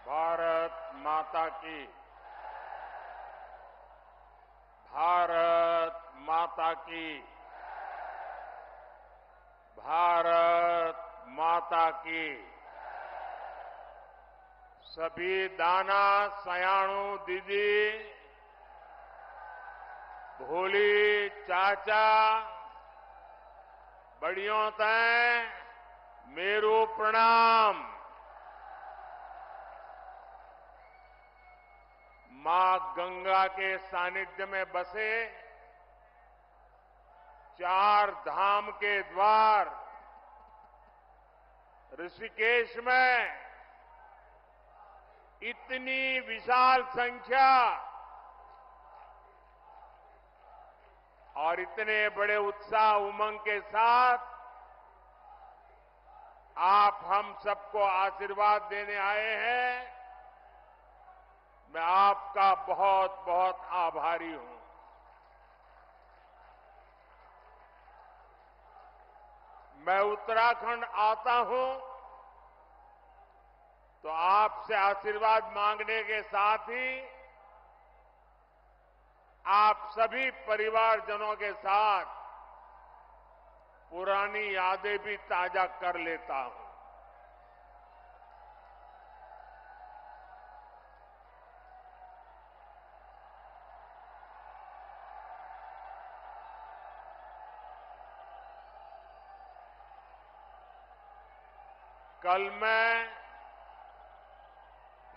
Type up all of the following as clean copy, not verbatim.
भारत माता की। भारत माता की। भारत माता की। सभी दाना सयाणु दीदी, भोली चाचा, बड़ियों तय मेरू प्रणाम। मां गंगा के सानिध्य में बसे 4 धाम के द्वार ऋषिकेश में इतनी विशाल संख्या और इतने बड़े उत्साह उमंग के साथ आप हम सबको आशीर्वाद देने आए हैं। मैं आपका बहुत बहुत आभारी हूं। मैं उत्तराखंड आता हूं तो आपसे आशीर्वाद मांगने के साथ ही आप सभी परिवारजनों के साथ पुरानी यादें भी ताजा कर लेता हूं। कल मैं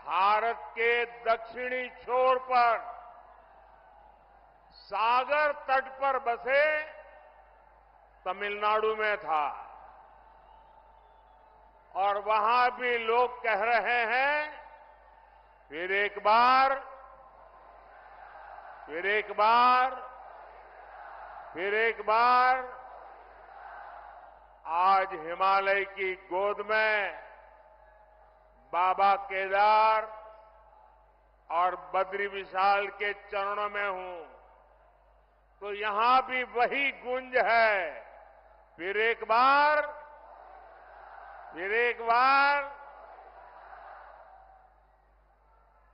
भारत के दक्षिणी छोर पर सागर तट पर बसे तमिलनाडु में था और वहां भी लोग कह रहे हैं फिर एक बार, फिर एक बार, फिर एक बार। आज हिमालय की गोद में बाबा केदार और बद्री विशाल के चरणों में हूं तो यहां भी वही गूंज है। फिर एक बार, फिर एक बार।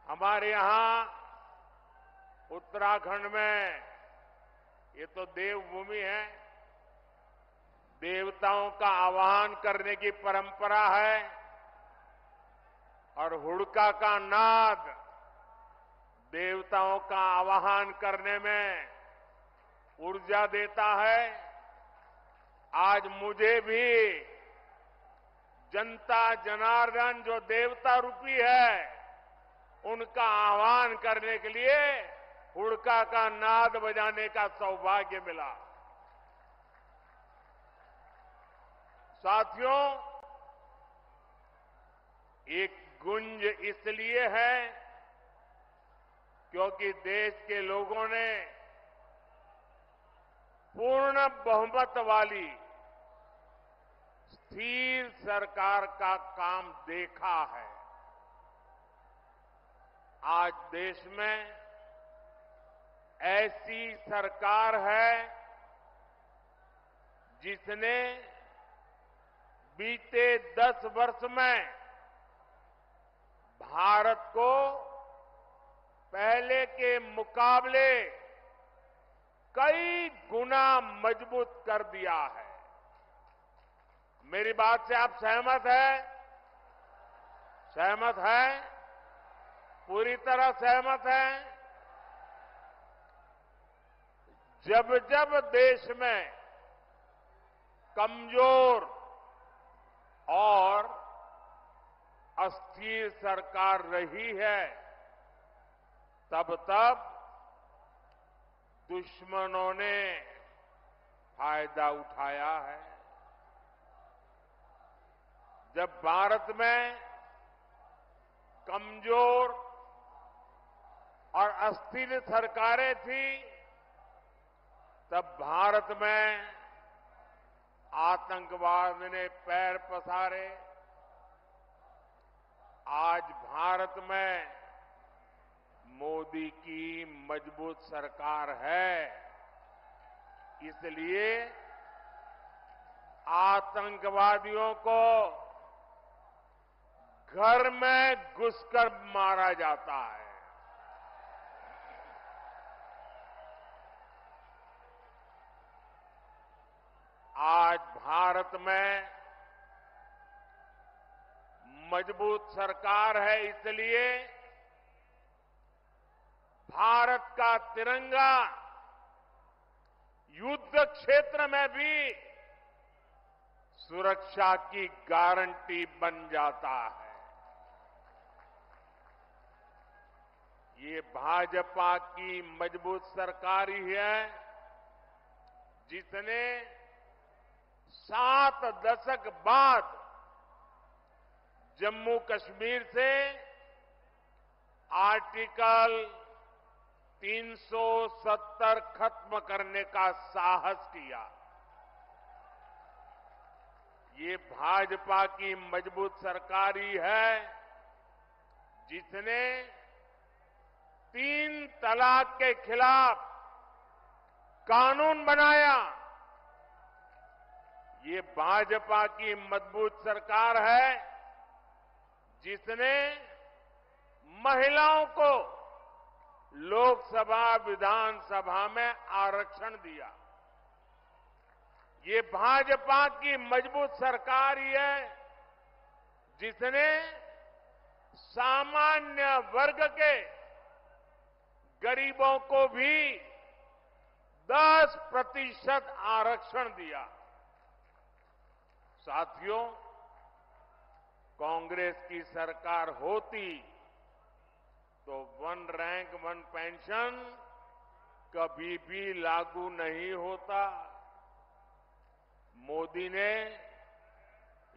हमारे यहां उत्तराखंड में ये तो देवभूमि है। देवताओं का आवाहन करने की परंपरा है और हुड़का का नाद देवताओं का आवाहन करने में ऊर्जा देता है। आज मुझे भी जनता जनार्दन जो देवता रूपी है उनका आह्वान करने के लिए हुड़का का नाद बजाने का सौभाग्य मिला। साथियों, एक गुंज इसलिए है क्योंकि देश के लोगों ने पूर्ण बहुमत वाली स्थिर सरकार का काम देखा है। आज देश में ऐसी सरकार है जिसने बीते 10 वर्ष में भारत को पहले के मुकाबले कई गुना मजबूत कर दिया है। मेरी बात से आप सहमत हैं? सहमत हैं? पूरी तरह सहमत हैं? जब जब देश में कमजोर और अस्थिर सरकार रही है तब तब दुश्मनों ने फायदा उठाया है। जब भारत में कमजोर और अस्थिर सरकारें थी तब भारत में आतंकवाद ने पैर पसारे। आज भारत में मोदी की मजबूत सरकार है, इसलिए आतंकवादियों को घर में घुसकर मारा जाता है। आज भारत में मजबूत सरकार है, इसलिए भारत का तिरंगा युद्ध क्षेत्र में भी सुरक्षा की गारंटी बन जाता है। ये भाजपा की मजबूत सरकार ही है जिसने 7 दशक बाद जम्मू कश्मीर से आर्टिकल 370 खत्म करने का साहस किया। ये भाजपा की मजबूत सरकार ही है जिसने 3 तलाक के खिलाफ कानून बनाया। ये भाजपा की मजबूत सरकार है जिसने महिलाओं को लोकसभा विधानसभा में आरक्षण दिया। ये भाजपा की मजबूत सरकार ही है जिसने सामान्य वर्ग के गरीबों को भी 10% आरक्षण दिया। साथियों, कांग्रेस की सरकार होती तो 1 रैंक 1 पेंशन कभी भी लागू नहीं होता। मोदी ने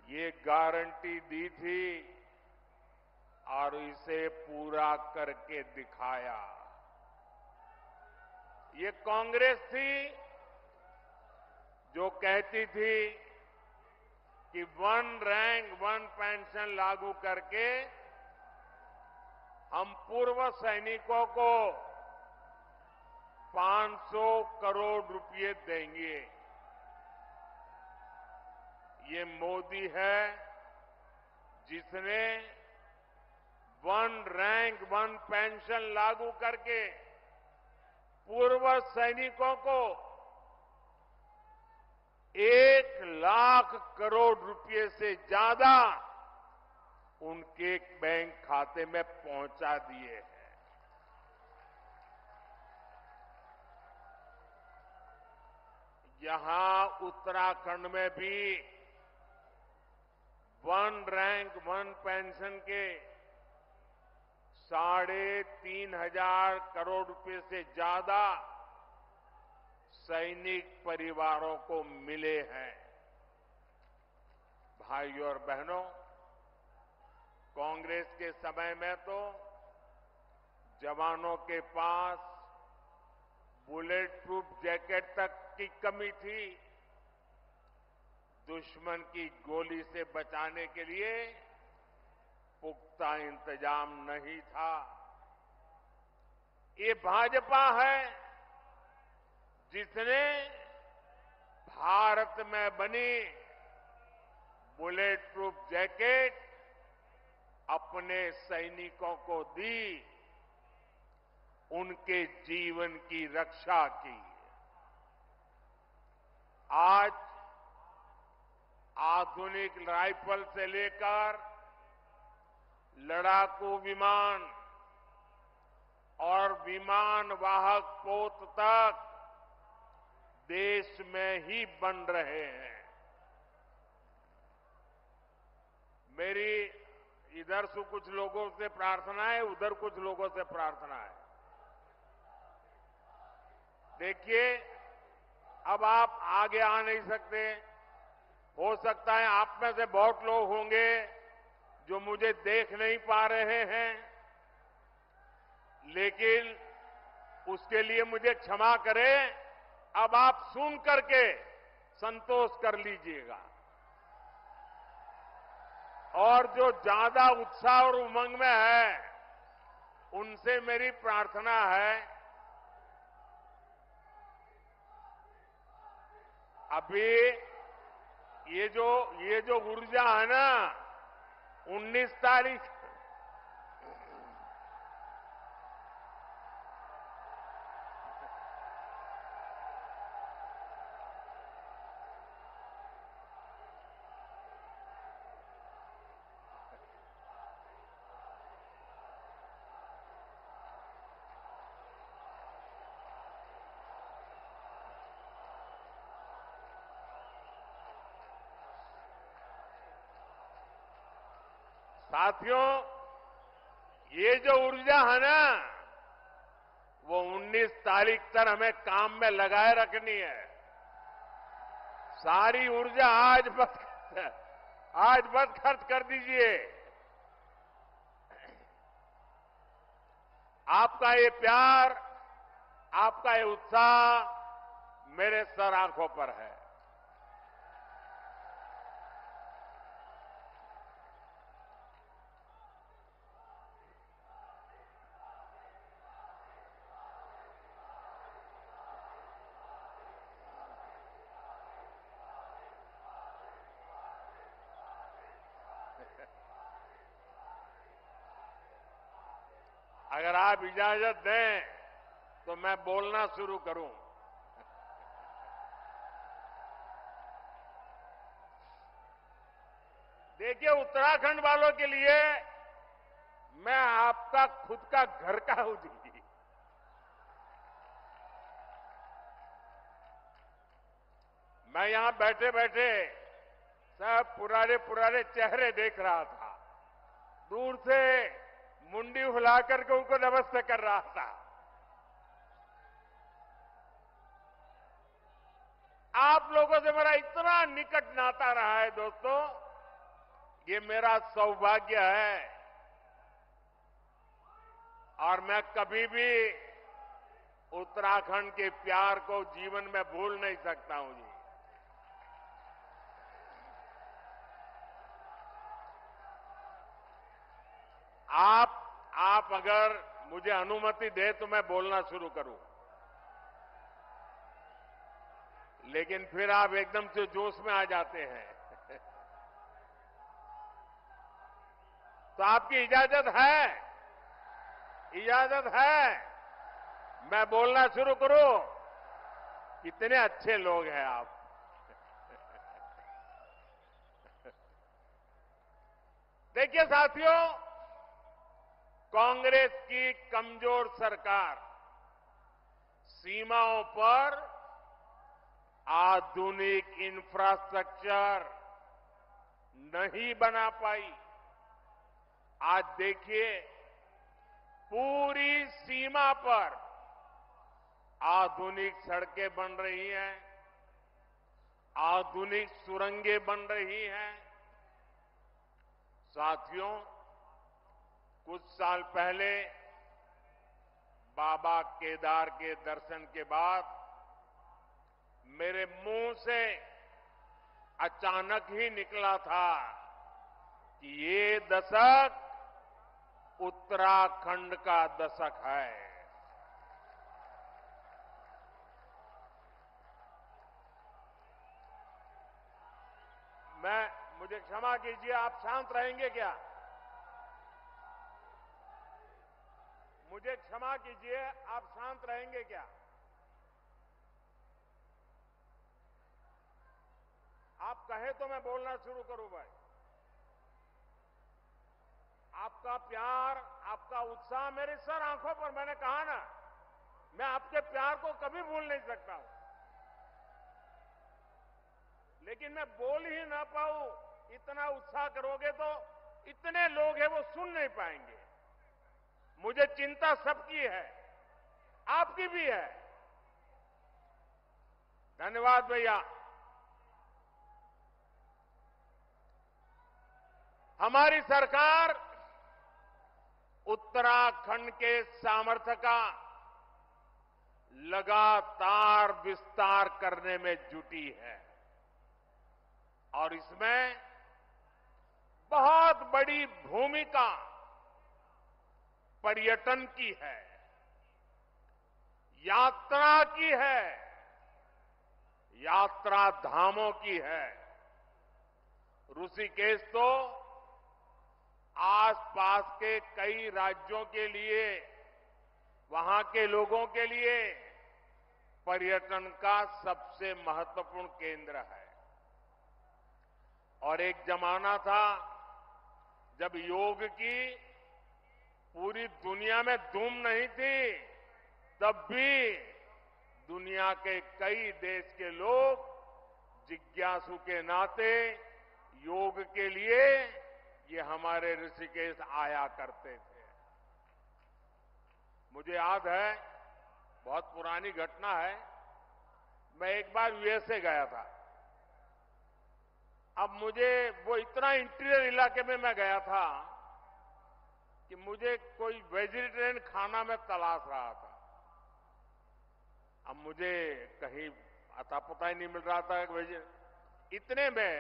ये गारंटी दी थी और इसे पूरा करके दिखाया। ये कांग्रेस थी जो कहती थी कि 1 रैंक 1 पेंशन लागू करके हम पूर्व सैनिकों को 500 करोड़ रुपए देंगे। ये मोदी है जिसने 1 रैंक 1 पेंशन लागू करके पूर्व सैनिकों को 1 लाख करोड़ रुपए से ज्यादा उनके बैंक खाते में पहुंचा दिए हैं। यहां उत्तराखंड में भी 1 रैंक 1 पेंशन के 3,500 करोड़ रुपए से ज्यादा सैनिक परिवारों को मिले हैं। भाइयों और बहनों, कांग्रेस के समय में तो जवानों के पास बुलेट प्रूफ जैकेट तक की कमी थी। दुश्मन की गोली से बचाने के लिए पुख्ता इंतजाम नहीं था। ये भाजपा है जिसने भारत में बनी बुलेट प्रूफ जैकेट अपने सैनिकों को दी, उनके जीवन की रक्षा की। आज आधुनिक राइफल से लेकर लड़ाकू विमान और विमान वाहक पोत तक देश में ही बन रहे हैं। मेरी इधर से कुछ लोगों से प्रार्थना है, उधर कुछ लोगों से प्रार्थना है। देखिए, अब आप आगे आ नहीं सकते। हो सकता है आप में से बहुत लोग होंगे जो मुझे देख नहीं पा रहे हैं, लेकिन उसके लिए मुझे क्षमा करें। अब आप सुन करके संतोष कर लीजिएगा। और जो ज्यादा उत्साह और उमंग में है, उनसे मेरी प्रार्थना है, अभी ये जो ऊर्जा है ना, 19 तारीख साथियों, ये जो ऊर्जा है ना, वो 19 तारीख तक हमें काम में लगाए रखनी है। सारी ऊर्जा आज बस खर्च कर दीजिए। आपका ये प्यार, आपका ये उत्साह मेरे सर आंखों पर है। अगर आप इजाजत दें तो मैं बोलना शुरू करूं। देखिए, उत्तराखंड वालों के लिए मैं आपका खुद का घर का हूं जी। मैं यहां बैठे बैठे सब पुराने पुराने चेहरे देख रहा था। दूर से मुंडी हिलाकर के उनको नमस्ते कर रहा था। आप लोगों से मेरा इतना निकट नाता रहा है दोस्तों, ये मेरा सौभाग्य है और मैं कभी भी उत्तराखंड के प्यार को जीवन में भूल नहीं सकता हूं जी। आप अगर मुझे अनुमति दे तो मैं बोलना शुरू करूं, लेकिन फिर आप एकदम से जोश में आ जाते हैं। तो आपकी इजाजत है? इजाजत है मैं बोलना शुरू करूं? कितने अच्छे लोग हैं आप। देखिए साथियों, कांग्रेस की कमजोर सरकार सीमाओं पर आधुनिक इंफ्रास्ट्रक्चर नहीं बना पाई। आज देखिए, पूरी सीमा पर आधुनिक सड़कें बन रही हैं, आधुनिक सुरंगें बन रही हैं। साथियों, कुछ साल पहले बाबा केदार के दर्शन के बाद मेरे मुंह से अचानक ही निकला था कि ये दशक उत्तराखंड का दशक है। मुझे क्षमा कीजिए, आप शांत रहेंगे क्या? मुझे क्षमा कीजिए, आप शांत रहेंगे क्या? आप कहे तो मैं बोलना शुरू करूं भाई। आपका प्यार, आपका उत्साह मेरे सर आंखों पर, मैंने कहा ना, मैं आपके प्यार को कभी भूल नहीं सकता हूं। लेकिन मैं बोल ही ना पाऊं, इतना उत्साह करोगे तो इतने लोग हैं वो सुन नहीं पाएंगे। मुझे चिंता सबकी है, आपकी भी है। धन्यवाद भैया। हमारी सरकार उत्तराखंड के सामर्थ्य का लगातार विस्तार करने में जुटी है और इसमें बहुत बड़ी भूमिका पर्यटन की है, यात्रा की है, यात्रा धामों की है। ऋषिकेश तो आसपास के कई राज्यों के लिए, वहां के लोगों के लिए पर्यटन का सबसे महत्वपूर्ण केंद्र है। और एक जमाना था जब योग की पूरी दुनिया में धूम नहीं थी, तब भी दुनिया के कई देश के लोग जिज्ञासु के नाते योग के लिए ये हमारे ऋषिकेश आया करते थे। मुझे याद है, बहुत पुरानी घटना है, मैं एक बार यूएसए गया था। अब मुझे वो इतना इंटीरियर इलाके में मैं गया था कि मुझे कोई वेजिटेरियन खाना में तलाश रहा था। अब मुझे कहीं अता पता ही नहीं मिल रहा था इतने में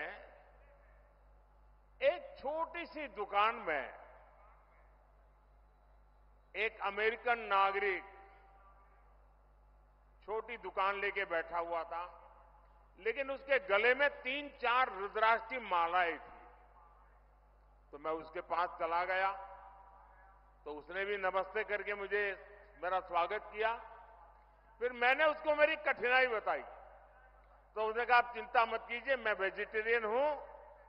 एक छोटी सी दुकान में एक अमेरिकन नागरिक छोटी दुकान लेके बैठा हुआ था, लेकिन उसके गले में 3-4 रुद्राक्ष की मालाएं थी। तो मैं उसके पास चला गया, तो उसने भी नमस्ते करके मुझे मेरा स्वागत किया। फिर मैंने उसको मेरी कठिनाई बताई, तो उसने कहा आप चिंता मत कीजिए, मैं वेजिटेरियन हूं,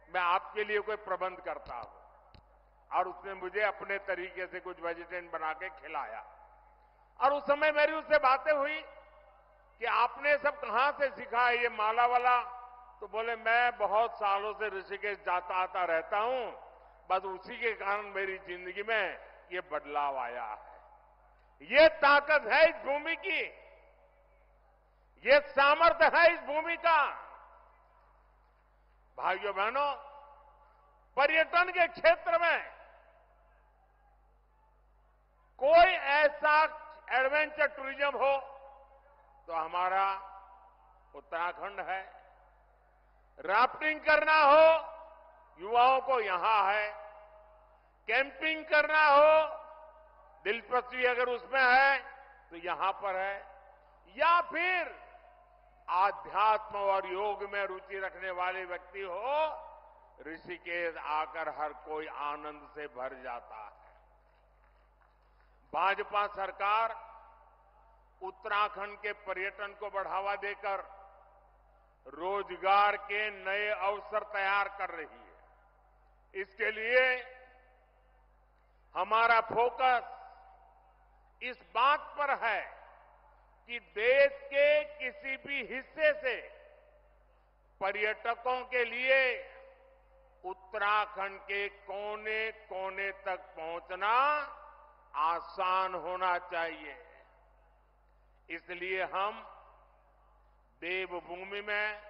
मैं आपके लिए कोई प्रबंध करता हूं। और उसने मुझे अपने तरीके से कुछ वेजिटेरियन बना के खिलाया। और उस समय मेरी उससे बातें हुई कि आपने सब कहां से सीखा है ये माला वाला? तो बोले मैं बहुत सालों से ऋषिकेश जाता आता रहता हूं, बस उसी के कारण मेरी जिंदगी में ये बदलाव आया है। ये ताकत है इस भूमि की, ये सामर्थ्य है इस भूमि का। भाइयों बहनों, पर्यटन के क्षेत्र में कोई ऐसा एडवेंचर टूरिज्म हो तो हमारा उत्तराखंड है। राफ्टिंग करना हो, युवाओं को यहां है। कैंपिंग करना हो, दिलचस्पी अगर उसमें है तो यहां पर है। या फिर आध्यात्म और योग में रुचि रखने वाले व्यक्ति हो, ऋषिकेश आकर हर कोई आनंद से भर जाता है। भाजपा सरकार उत्तराखंड के पर्यटन को बढ़ावा देकर रोजगार के नए अवसर तैयार कर रही है। इसके लिए हमारा फोकस इस बात पर है कि देश के किसी भी हिस्से से पर्यटकों के लिए उत्तराखंड के कोने कोने तक पहुंचना आसान होना चाहिए। इसलिए हम देवभूमि में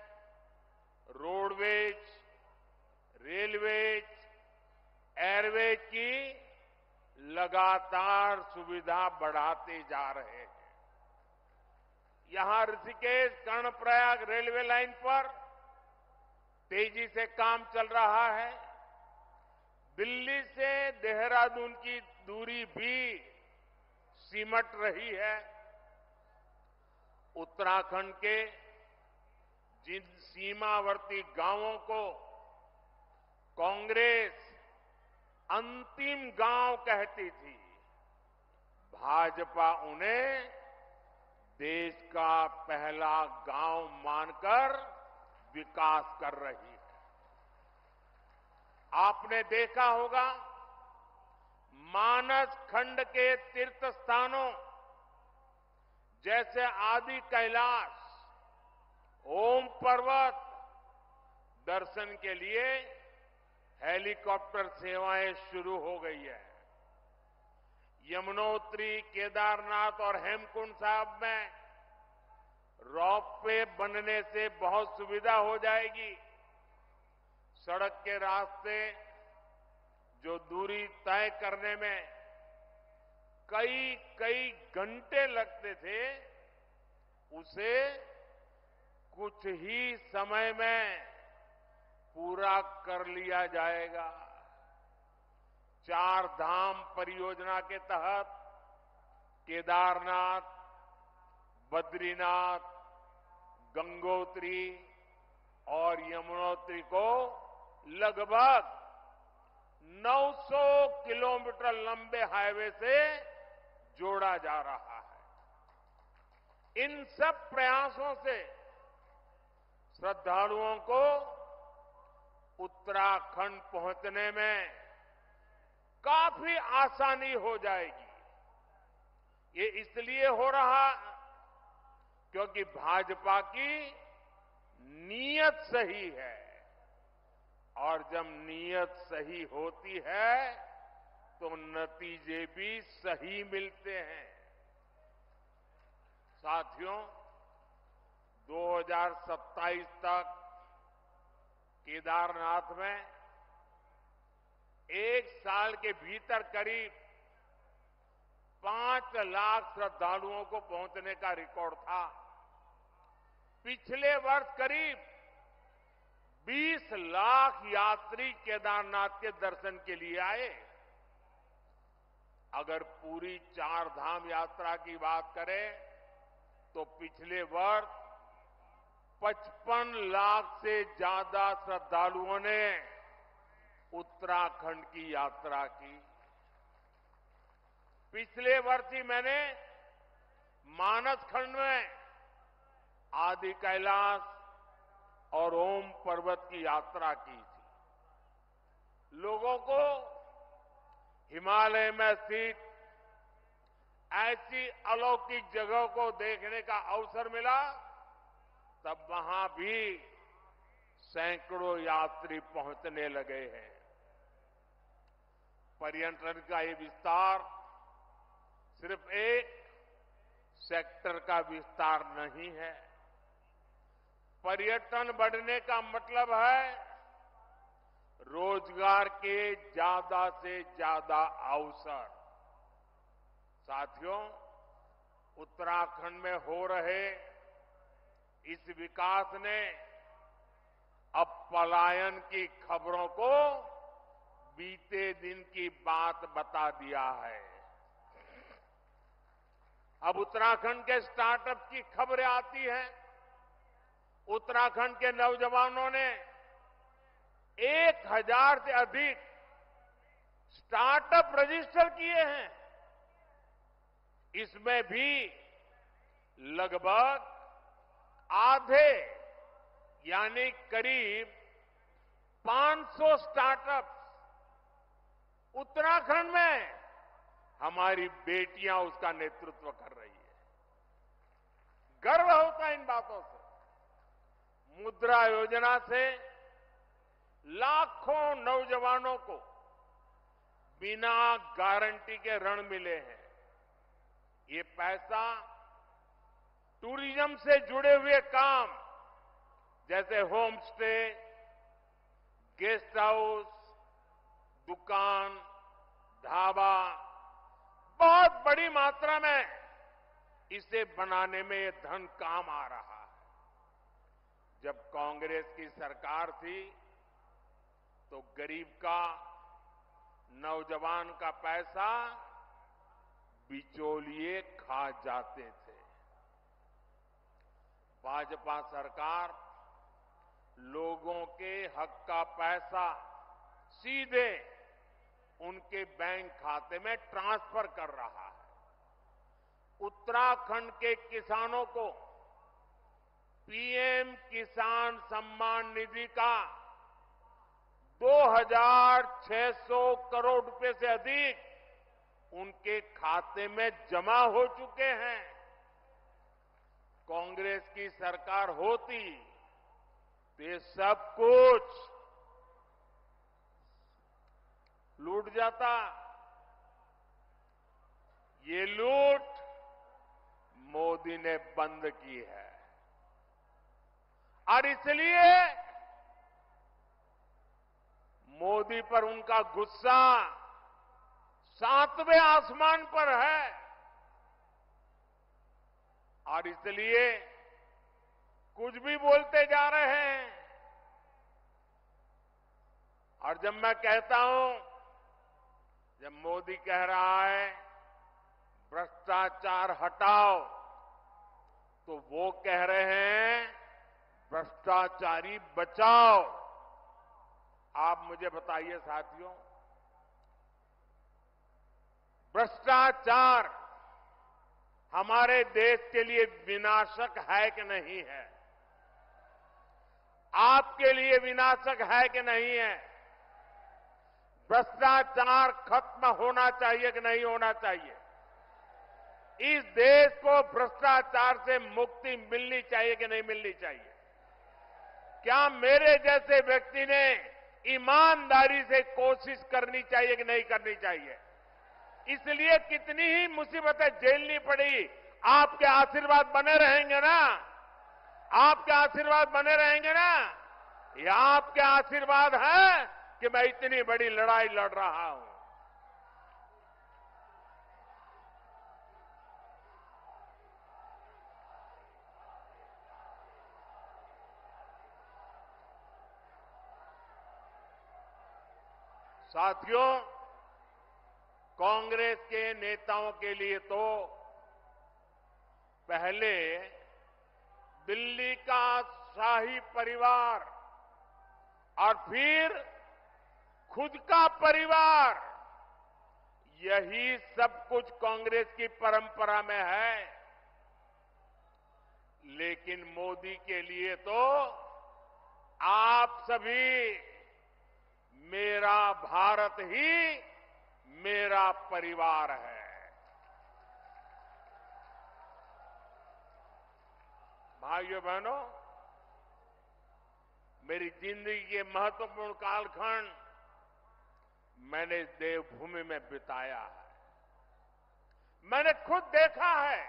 रोडवेज, रेलवेज, एयरवेज की लगातार सुविधा बढ़ाते जा रहे हैं। यहां ऋषिकेश कर्णप्रयाग रेलवे लाइन पर तेजी से काम चल रहा है। दिल्ली से देहरादून की दूरी भी सिमट रही है। उत्तराखंड के जिन सीमावर्ती गांवों को कांग्रेस अंतिम गांव कहती थी, भाजपा उन्हें देश का पहला गांव मानकर विकास कर रही है। आपने देखा होगा, मानस खंड के तीर्थ स्थानों जैसे आदि कैलाश, ओम पर्वत दर्शन के लिए हेलीकॉप्टर सेवाएं शुरू हो गई है। यमुनोत्री, केदारनाथ और हेमकुंड साहब में रोपवे बनने से बहुत सुविधा हो जाएगी। सड़क के रास्ते जो दूरी तय करने में कई घंटे लगते थे, उसे कुछ ही समय में पूरा कर लिया जाएगा। 4 धाम परियोजना के तहत केदारनाथ, बद्रीनाथ, गंगोत्री और यमुनोत्री को लगभग 900 किलोमीटर लंबे हाईवे से जोड़ा जा रहा है। इन सब प्रयासों से श्रद्धालुओं को उत्तराखंड पहुंचने में काफी आसानी हो जाएगी। ये इसलिए हो रहा क्योंकि भाजपा की नीयत सही है, और जब नीयत सही होती है तो नतीजे भी सही मिलते हैं। साथियों, 2027 तक केदारनाथ में एक साल के भीतर करीब 5 लाख श्रद्धालुओं को पहुंचने का रिकॉर्ड था। पिछले वर्ष करीब 20 लाख यात्री केदारनाथ के दर्शन के लिए आए। अगर पूरी 4 धाम यात्रा की बात करें तो पिछले वर्ष 55 लाख से ज्यादा श्रद्धालुओं ने उत्तराखंड की यात्रा की। पिछले वर्ष ही मैंने मानस खंड में आदि कैलाश और ओम पर्वत की यात्रा की थी। लोगों को हिमालय में स्थित ऐसी अलौकिक जगह को देखने का अवसर मिला, तब वहां भी सैकड़ों यात्री पहुंचने लगे हैं। पर्यटन का ये विस्तार सिर्फ एक सेक्टर का विस्तार नहीं है। पर्यटन बढ़ने का मतलब है रोजगार के ज्यादा से ज्यादा अवसर। साथियों, उत्तराखंड में हो रहे इस विकास ने अब पलायन की खबरों को बीते दिन की बात बता दिया है। अब उत्तराखंड के स्टार्टअप की खबरें आती हैं। उत्तराखंड के नौजवानों ने 1000 से अधिक स्टार्टअप रजिस्टर किए हैं। इसमें भी लगभग आधे यानी करीब 500 स्टार्टअप्स उत्तराखंड में हमारी बेटियां उसका नेतृत्व कर रही है। गर्व होता है इन बातों से। मुद्रा योजना से लाखों नौजवानों को बिना गारंटी के ऋण मिले हैं। ये पैसा टूरिज्म से जुड़े हुए काम जैसे होम स्टे, गेस्ट हाउस, दुकान, ढाबा, बहुत बड़ी मात्रा में इसे बनाने में ये धन काम आ रहा है। जब कांग्रेस की सरकार थी तो गरीब का, नौजवान का पैसा बिचौलिए खा जाते थे। भाजपा सरकार लोगों के हक का पैसा सीधे उनके बैंक खाते में ट्रांसफर कर रहा है। उत्तराखंड के किसानों को पीएम किसान सम्मान निधि का 2600 करोड़ रुपए से अधिक उनके खाते में जमा हो चुके हैं। कांग्रेस की सरकार होती तो ये सब कुछ लूट जाता। ये लूट मोदी ने बंद की है और इसलिए मोदी पर उनका गुस्सा 7वें आसमान पर है। और इसलिए कुछ भी बोलते जा रहे हैं। और जब मैं कहता हूं, जब मोदी कह रहा है भ्रष्टाचार हटाओ, तो वो कह रहे हैं भ्रष्टाचारी बचाओ। आप मुझे बताइए साथियों, भ्रष्टाचार हमारे देश के लिए विनाशक है कि नहीं है? आपके लिए विनाशक है कि नहीं है? भ्रष्टाचार खत्म होना चाहिए कि नहीं होना चाहिए? इस देश को भ्रष्टाचार से मुक्ति मिलनी चाहिए कि नहीं मिलनी चाहिए? क्या मेरे जैसे व्यक्ति ने ईमानदारी से कोशिश करनी चाहिए कि नहीं करनी चाहिए? इसलिए कितनी ही मुसीबतें झेलनी पड़ी, आपके आशीर्वाद बने रहेंगे ना? आपके आशीर्वाद बने रहेंगे ना? ये आपके आशीर्वाद है कि मैं इतनी बड़ी लड़ाई लड़ रहा हूं। साथियों, कांग्रेस के नेताओं के लिए तो पहले दिल्ली का शाही परिवार और फिर खुद का परिवार, यही सब कुछ कांग्रेस की परंपरा में है। लेकिन मोदी के लिए तो आप सभी, मेरा भारत ही मेरा परिवार है। भाइयों बहनों, मेरी जिंदगी के महत्वपूर्ण कालखंड मैंने इस देवभूमि में बिताया है। मैंने खुद देखा है,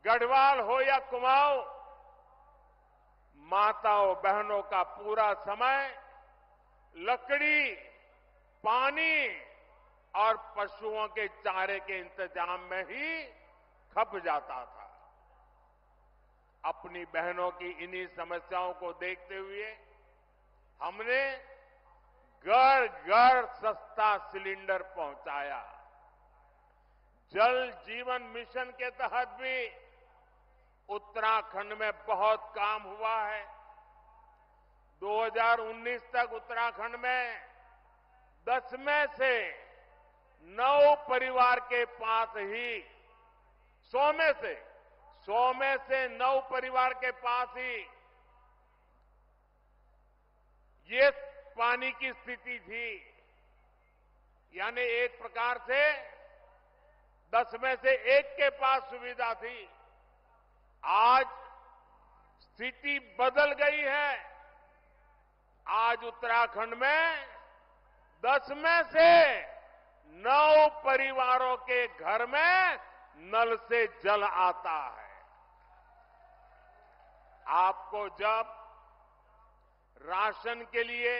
गढ़वाल हो या कुमाऊं, माताओं बहनों का पूरा समय लकड़ी, पानी और पशुओं के चारे के इंतजाम में ही खप जाता था। अपनी बहनों की इन्हीं समस्याओं को देखते हुए हमने घर घर सस्ता सिलेंडर पहुंचाया। जल जीवन मिशन के तहत भी उत्तराखंड में बहुत काम हुआ है। 2019 तक उत्तराखंड में 10 में से 9 परिवार के पास ही 100 में से 9 परिवार के पास ही ये पानी की स्थिति थी। यानी एक प्रकार से 10 में से 1 के पास सुविधा थी। आज स्थिति बदल गई है। आज उत्तराखंड में 10 में से 9 परिवारों के घर में नल से जल आता है। आपको जब राशन के लिए,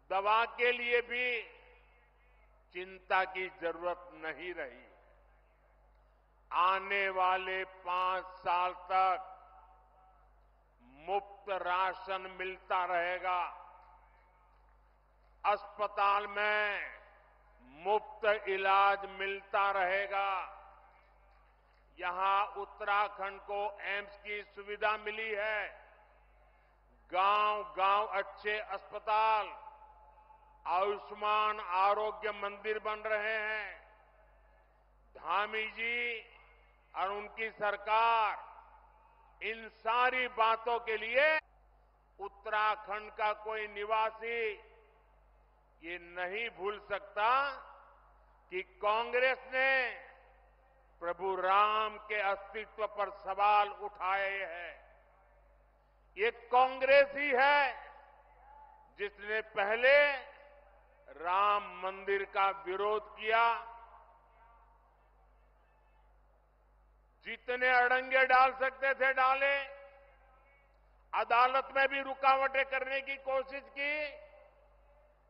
दवा के लिए भी चिंता की जरूरत नहीं रही। आने वाले 5 साल तक मुफ्त राशन मिलता रहेगा। अस्पताल में मुफ्त इलाज मिलता रहेगा। यहां उत्तराखंड को एम्स की सुविधा मिली है। गांव-गांव अच्छे अस्पताल, आयुष्मान आरोग्य मंदिर बन रहे हैं। धामी जी और उनकी सरकार इन सारी बातों के लिए उत्तराखंड का कोई निवासी ये नहीं भूल सकता कि कांग्रेस ने प्रभु राम के अस्तित्व पर सवाल उठाए हैं। ये कांग्रेस ही है जिसने पहले राम मंदिर का विरोध किया। जितने अड़ंगे डाल सकते थे डाले, अदालत में भी रुकावटें करने की कोशिश की,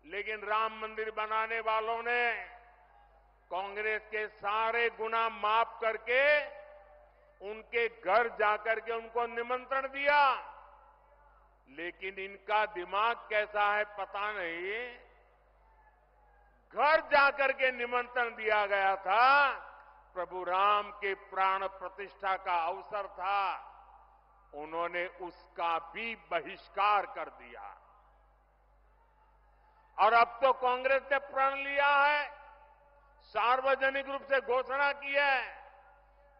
लेकिन राम मंदिर बनाने वालों ने कांग्रेस के सारे गुना माफ करके उनके घर जाकर के उनको निमंत्रण दिया। लेकिन इनका दिमाग कैसा है पता नहीं, घर जाकर के निमंत्रण दिया गया था, प्रभु राम के प्राण प्रतिष्ठा का अवसर था, उन्होंने उसका भी बहिष्कार कर दिया। और अब तो कांग्रेस ने प्रण लिया है सार्वजनिक रूप से घोषणा की है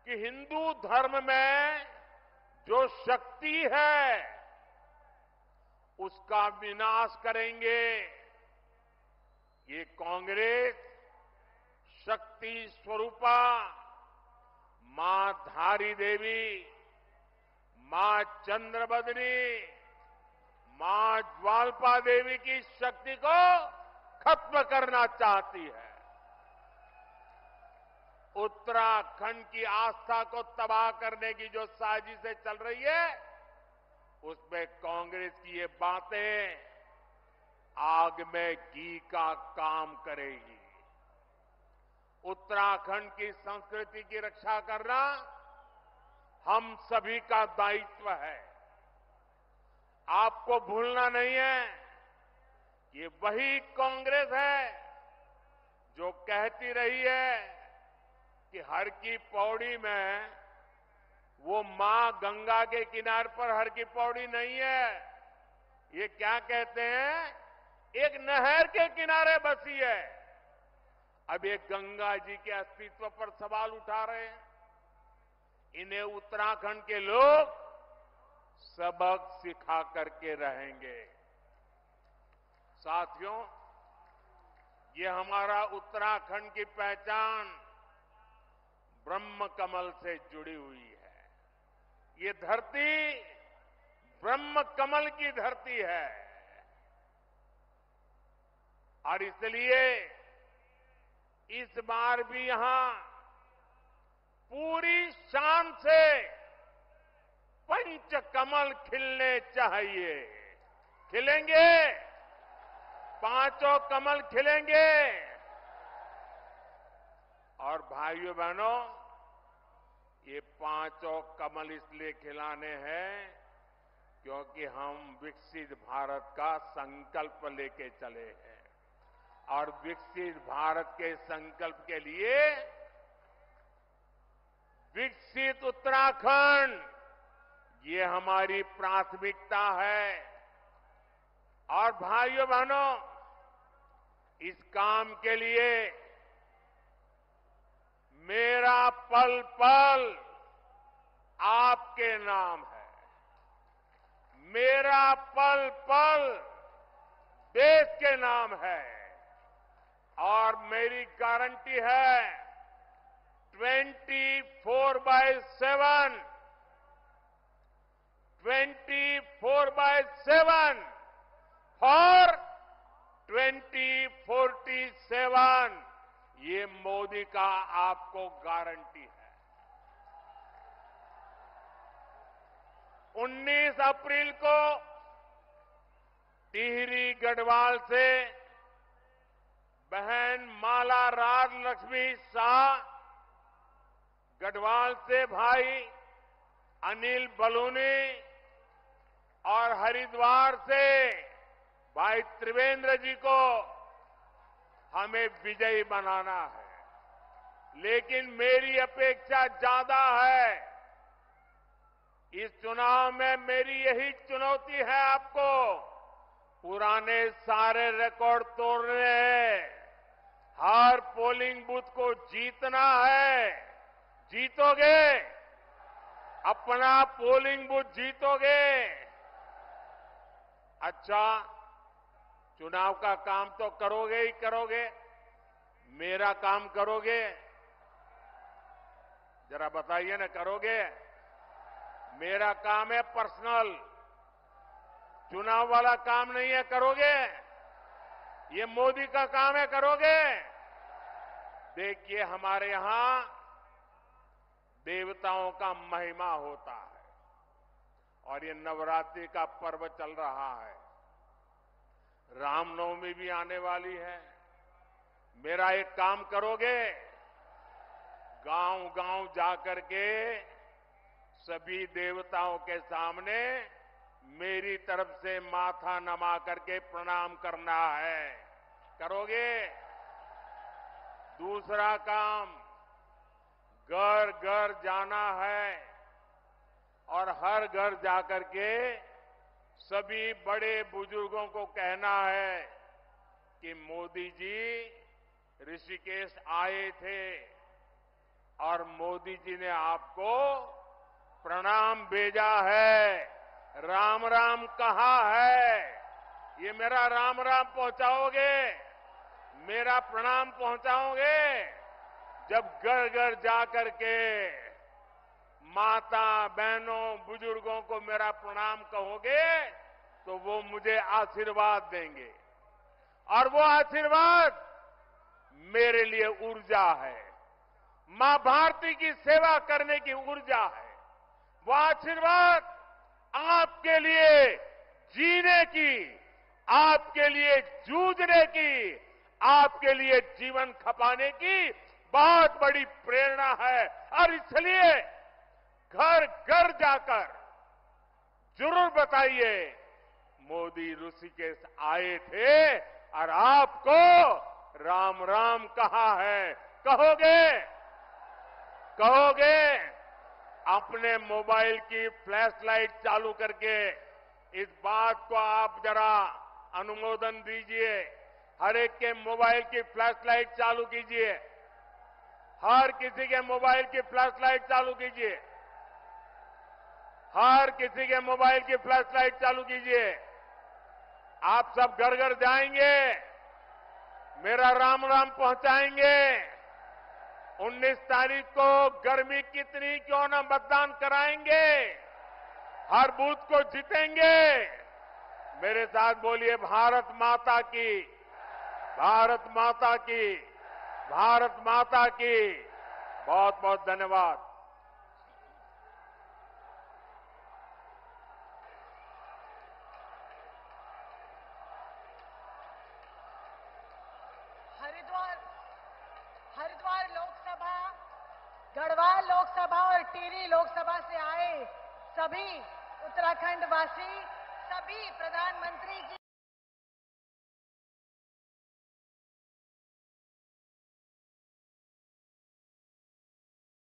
कि हिंदू धर्म में जो शक्ति है उसका विनाश करेंगे। ये कांग्रेस शक्ति स्वरूपा मां धारी देवी, मां चंद्रबदनी, मां ज्वालपा देवी की शक्ति को खत्म करना चाहती है। उत्तराखंड की आस्था को तबाह करने की जो साजिशें चल रही है उसमें कांग्रेस की ये बातें आग में घी का काम करेगी। उत्तराखंड की संस्कृति की रक्षा करना हम सभी का दायित्व है। आपको भूलना नहीं है, ये वही कांग्रेस है जो कहती रही है कि हर की पौड़ी में वो मां गंगा के किनारे पर हर की पौड़ी नहीं है। ये क्या कहते हैं, एक नहर के किनारे बसी है। अब ये गंगा जी के अस्तित्व पर सवाल उठा रहे हैं। इन्हें उत्तराखंड के लोग सबक सिखा करके रहेंगे। साथियों, ये हमारा उत्तराखंड की पहचान ब्रह्म कमल से जुड़ी हुई है। ये धरती ब्रह्म कमल की धरती है और इसलिए इस बार भी यहां पूरी शान से पंच कमल खिलने चाहिए। खिलेंगे, पांचों कमल खिलेंगे। और भाइयों बहनों, ये पांचों कमल इसलिए खिलाने हैं क्योंकि हम विकसित भारत का संकल्प लेके चले हैं और विकसित भारत के संकल्प के लिए विकसित उत्तराखंड ये हमारी प्राथमिकता है। और भाइयों बहनों, इस काम के लिए मेरा पल पल आपके नाम है। मेरा पल पल देश के नाम है और मेरी गारंटी है 24/7 फॉर 2047 ये मोदी का आपको गारंटी है। 19 अप्रैल को टिहरी गढ़वाल से बहन माला राज लक्ष्मी शाह, गढ़वाल से भाई अनिल बलूनी और हरिद्वार से भाई त्रिवेंद्र जी को हमें विजयी बनाना है। लेकिन मेरी अपेक्षा ज्यादा है। इस चुनाव में मेरी यही चुनौती है आपको, पुराने सारे रिकॉर्ड तोड़ने हैं। हर पोलिंग बूथ को जीतना है। जीतोगे? अपना पोलिंग बूथ जीतोगे? अच्छा, चुनाव का काम तो करोगे ही करोगे, मेरा काम करोगे? जरा बताइए ना, करोगे? मेरा काम है पर्सनल, चुनाव वाला काम नहीं है। करोगे? ये मोदी का काम है। करोगे? देखिए, हमारे यहां देवताओं का महिमा होता है और ये नवरात्रि का पर्व चल रहा है। रामनवमी भी आने वाली है। मेरा एक काम करोगे? गांव गांव जाकर के सभी देवताओं के सामने मेरी तरफ से माथा नमा करके प्रणाम करना है। करोगे? दूसरा काम, घर घर जाना है और हर घर जाकर के सभी बड़े बुजुर्गों को कहना है कि मोदी जी ऋषिकेश आए थे और मोदी जी ने आपको प्रणाम भेजा है, राम राम कहा है। ये मेरा राम राम पहुंचाओगे, मेरा प्रणाम पहुंचाओगे? जब घर घर जाकर के माता बहनों बुजुर्गों को मेरा प्रणाम कहोगे तो वो मुझे आशीर्वाद देंगे, और वो आशीर्वाद मेरे लिए ऊर्जा है, मां भारती की सेवा करने की ऊर्जा है। वो आशीर्वाद आपके लिए जीने की, आपके लिए जूझने की, आपके लिए जीवन खपाने की बहुत बड़ी प्रेरणा है। और इसलिए घर घर जाकर जरूर बताइए, मोदी ऋषिकेश आए थे और आपको राम राम कहा है। कहोगे? कहोगे? अपने मोबाइल की फ्लैश लाइट चालू करके इस बात को आप जरा अनुमोदन दीजिए। हर एक के मोबाइल की फ्लैश लाइट चालू कीजिए, हर किसी के मोबाइल की फ्लैश लाइट चालू कीजिए, हर किसी के मोबाइल की फ्लैश लाइट चालू कीजिए। आप सब घर घर जाएंगे, मेरा राम राम पहुंचाएंगे। 19 तारीख को गर्मी कितनी क्यों न मतदान कराएंगे, हर बूथ को जीतेंगे। मेरे साथ बोलिए, भारत माता की, भारत माता की, भारत माता की। बहुत बहुत धन्यवाद। हरिद्वार लोकसभा, गढ़वाल लोकसभा और टिहरी लोकसभा से आए सभी उत्तराखंड वासी, सभी प्रधानमंत्री जी